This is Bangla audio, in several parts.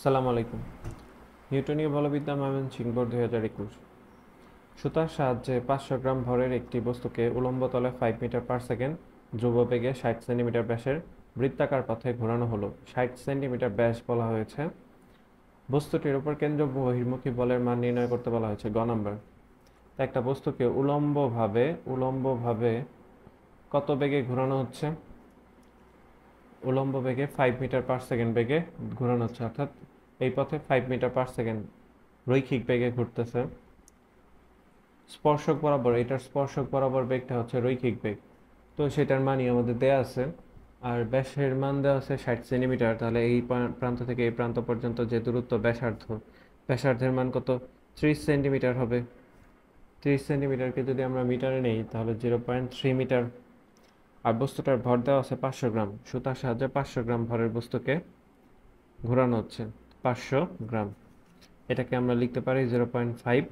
আসসালামু আলাইকুম। নিউটনীয় বলবিদ্যা ময়মনসিংহ বোর্ড 2021। সুতার সাহায্যে 500 গ্রাম ভরের একটি বস্তুকে উল্লম্ব তলে 5 মিটার পার সেকেন্ড ধ্রুববেগে 60 সেন্টিমিটার ব্যাসের বৃত্তাকার পথে ঘোরানো হলো। 60 সেন্টিমিটার ব্যাস বলা হয়েছে। বস্তুটির উপর কেন্দ্র বহির্মুখী বলের মান নির্ণয় করতে বলা হয়েছে। গ নাম্বার, একটা বস্তুকে উলম্বভাবে কত বেগে ঘোরানো হচ্ছে? উলম্ব বেগে 5 মিটার পার সেকেন্ড বেগে ঘোরানো হচ্ছে, অর্থাৎ এই পথে 5 মিটার পার সেকেন্ড রৈখিক বেগে ঘুরতেছে। এটার স্পর্শক বরাবর বেগটা হচ্ছে রৈখিক বেগ, তো সেটার মানই আমাদের দেয়া আছে। আর ব্যাসের মান দেওয়া আছে 60 সেন্টিমিটার, তাহলে এই প্রান্ত থেকে এই প্রান্ত পর্যন্ত যে দূরত্ব ব্যাসার্ধের মান কত? 30 সেন্টিমিটার হবে। 30 সেন্টিমিটারকে যদি আমরা মিটারে নেই তাহলে 0.3 মিটার। আর বস্তুটার ভর দেওয়া আছে 500 গ্রাম। সুতার সাহায্যে 500 গ্রাম ভরের বস্তুকে ঘোরানো হচ্ছে। 500 গ্রাম, এটাকে আমরা লিখতে পারি 0.5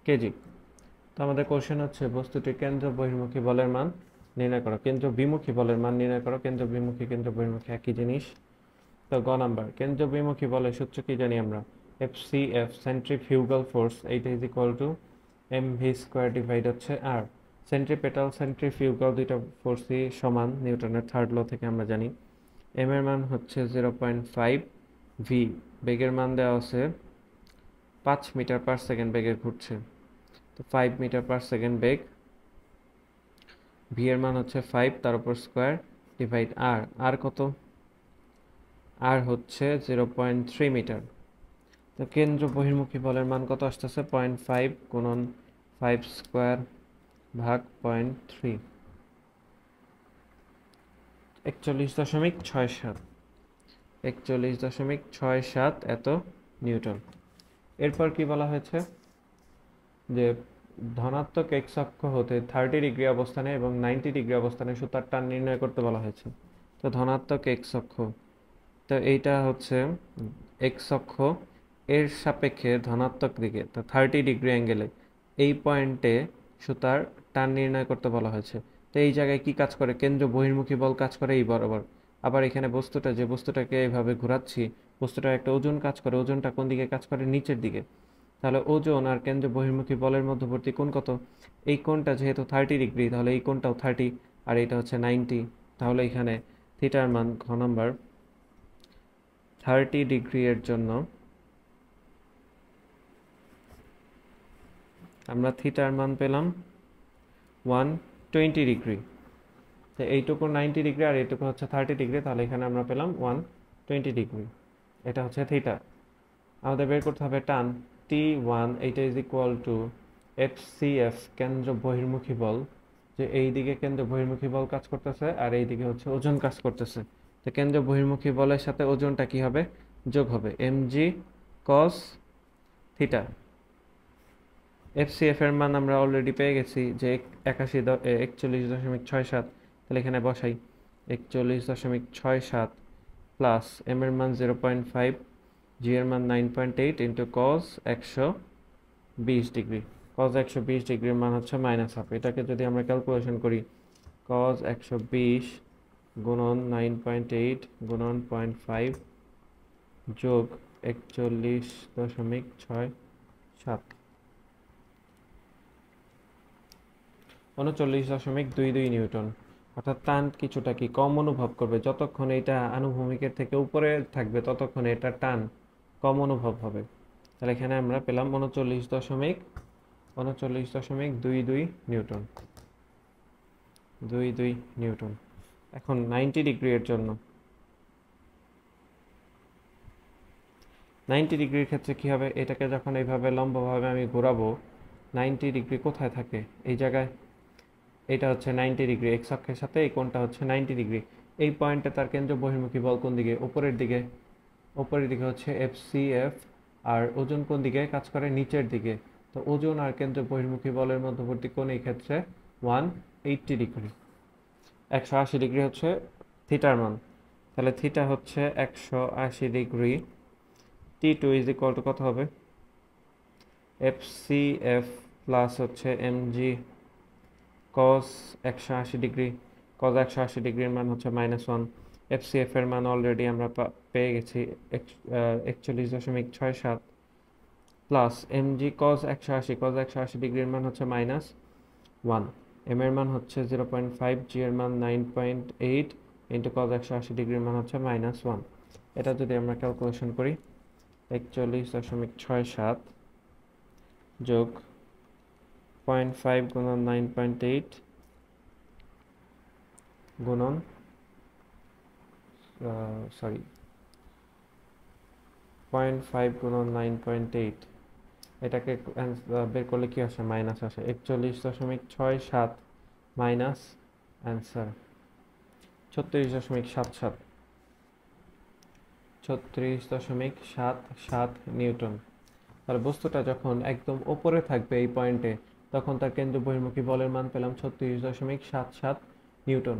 কেজি। তো আমাদের কোশ্চেন হচ্ছে বস্তুটির কেন্দ্র বহির্মুখী বলের মান নির্ণয় করো। কেন্দ্র বিমুখী বলের মান নির্ণয় করো। কেন্দ্র বহির্মুখী একই জিনিস। তো গ নাম্বার, কেন্দ্র বিমুখী বলের সূত্র কি জানি আমরা? FCF, সেন্ট্রিফিউগাল ফোর্স, এইটা is equal to mv square divide হচ্ছে আর। সেন্ট্রিপেটাল সেন্ট্রিফিউগাল দুইটা ফোর্সই সমান, নিউটনের থার্ড ল থেকে আমরা জানি। এম এর মান হচ্ছে 0.5, ভি বেগের মান দেওয়া আছে 5 মিটার পার সেকেন্ড বেগে ঘুরছে, তো 5 মিটার পার সেকেন্ড বেগ। ভি এর মান হচ্ছে 5, তার উপর স্কোয়ার ডিভাইড আর। আর কত? আর হচ্ছে 0.3 মিটার। তো কেন্দ্র বহির্মুখী বলের মান কত আসতেছে? 0.5 গুণন 5 স্কোয়ার ভাগ 0.3, 41.67। 41.67 এত নিউটন। এরপর কি বলা হয়েছে? যে ধনাত্মক এক্স অক্ষ হতে 30 ডিগ্রি অবস্থানে এবং 90 ডিগ্রি অবস্থানে সুতার টান নির্ণয় করতে বলা হয়েছে। তো ধনাত্মক এক্স অক্ষ, তো এইটা হচ্ছে এক্স অক্ষ, এর সাপেক্ষে ধনাত্মক দিকে, তো 30 ডিগ্রি অ্যাঙ্গেলে এই পয়েন্টে সুতার টান নির্ণয় করতে বলা হয়েছে। তো এই জায়গায় কি কাজ করে? কেন্দ্র বহির্মুখী বল কাজ করে এই বরাবর। আবার এখানে বস্তুটাকে এইভাবে ঘোরাচ্ছি, বস্তুটার একটা ওজন কাজ করে। ওজনটা কোন দিকে কাজ করে? নিচের দিকে। তাহলে ওজন আর কেন্দ্র বহির্মুখী বলের মধ্যবর্তী কোণ কত? এই কোণটা যেহেতু 30 ডিগ্রি, তাহলে এই কোণটাও 30, আর এটা হচ্ছে 90। তাহলে এখানে থিটার মান ঘ নম্বর 30 ডিগ্রি এর জন্য আমরা থিটার মান পেলাম 120 ডিগ্রি। তো এইটুকু 90 ডিগ্রি আর এইটুকু হচ্ছে 30 ডিগ্রি, তাহলে এখানে আমরা পেলাম 120 ডিগ্রি। এটা হচ্ছে থিটা। আমাদের বের করতে হবে টান T1, এইটা ইজ ইকুয়াল টু FCF, কেন্দ্র বহির্মুখী বল। যে এই দিকে কেন্দ্র বহির্মুখী বল কাজ করতেছে আর এই দিকে হচ্ছে ওজন কাজ করতেছে। তো কেন্দ্র বহির্মুখী বলের সাথে ওজনটা কি হবে? যোগ হবে, mg cos থিটা। FCF এর মান আমরা অলরেডি পেয়ে গেছি যে 41.67, তাহলে এখানে বসাই 41.67 প্লাস এম এর মান 0.5, জি এর মান 9.8 ইন্টু কজ 120 ডিগ্রি। কজ 120 ডিগ্রির মান হচ্ছে -1/2। এটাকে যদি আমরা ক্যালকুলেশন করি, কজ 120 গুণন 9.8 গুণন 0.5 যোগ 41.67, 39.22 নিউটন। অর্থাৎ টান কিছুটা কি কম অনুভব করবে, যতক্ষণ এটা আনুভূমিকের থেকে উপরে থাকবে ততক্ষণ এটা টান কম অনুভব হবে। তাহলে এখানে আমরা পেলাম 39.22 নিউটন। 22 নিউটন। এখন 90 ডিগ্রি এর জন্য, 90 ডিগ্রির ক্ষেত্রে কি হবে? এটাকে যখন এইভাবে লম্বভাবে আমি ঘোরাবো, 90 ডিগ্রি কোথায় থাকে? এই জায়গায়। এটা হচ্ছে 90 ডিগ্রি, এক্স অক্ষের সাথে এই কোণটা হচ্ছে 90 ডিগ্রি। এই পয়েন্টে তার কেন্দ্র বহির্মুখী বল কোন দিকে? উপরের দিকে। উপরের দিকে হচ্ছে FCF। আর ওজন কোন দিকে কাজ করে? নিচের দিকে। তো ওজন আর কেন্দ্র বহির্মুখী বলের মধ্যবর্তী কোণ এই ক্ষেত্রে 180 ডিগ্রি। 180 ডিগ্রি হচ্ছে থিটার মান। তাহলে থিটা হচ্ছে 180 degree. T2 is equal to কত হবে? FCF প্লাস হচ্ছে mg cos 180 ডিগ্রি। cos 180 ডিগ্রির মান হচ্ছে -1, এফসিএফ এর মান অলরেডি আমরা পেয়ে গেছি 41.67 প্লাস এমজি কজ 180 ডিগ্রির মান হচ্ছে -1, এম এর মান হচ্ছে 0.5, জি এর মান 9.8 ইন্টু কজ 180 ডিগ্রির মান হচ্ছে -1। এটা যদি আমরা ক্যালকুলেশন করি 41.67 যোগ 0.5 গুণন 9.8 গুণন সরি 0.5 গুণন 9.8, এটাকে বের করলে কি আসে? মাইনাস আসে। 41.67 মাইনাস অ্যান্সার 36.77, 36.77 নিউটন। তাহলে বস্তুটা যখন একদম ওপরে থাকবে এই পয়েন্টে, তখন তার কেন্দ্র বহির্মুখী বলের মান পেলাম 36.77 নিউটন।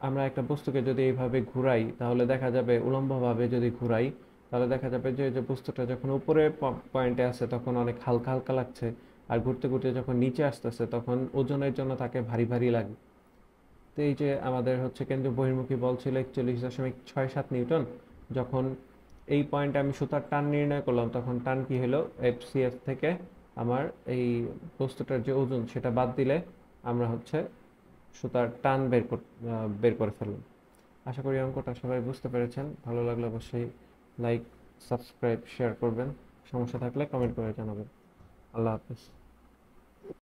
আমরা একটা বস্তুকে যদি এইভাবে ঘুরাই তাহলে দেখা যাবে, উলম্বভাবে যদি ঘুরাই তাহলে দেখা যাবে যে বস্তুটা যখন উপরে পয়েন্টে আছে তখন অনেক হালকা হালকা লাগছে, আর ঘুরতে ঘুরতে যখন নিচে আসতেছে তখন ওজনের জন্য তাকে ভারী ভারী লাগে। তো এই যে আমাদের হচ্ছে কেন্দ্রীয় বহির্মুখী বল ছিল 41.67 নিউটন, যখন এই পয়েন্টে আমি সুতার টান নির্ণয় করলাম তখন টান কি হলো, এফসিএফ থেকে আমার এই বস্তুটার যে ওজন সেটা বাদ দিলে আমরা হচ্ছে সুতার টান বের করে ফেললাম। আশা করি অঙ্কটা সবাই বুঝতে পেরেছেন। ভালো লাগলে অবশ্যই লাইক, সাবস্ক্রাইব, শেয়ার করবেন। সমস্যা থাকলে কমেন্ট করে জানাবেন। আল্লাহ হাফেজ।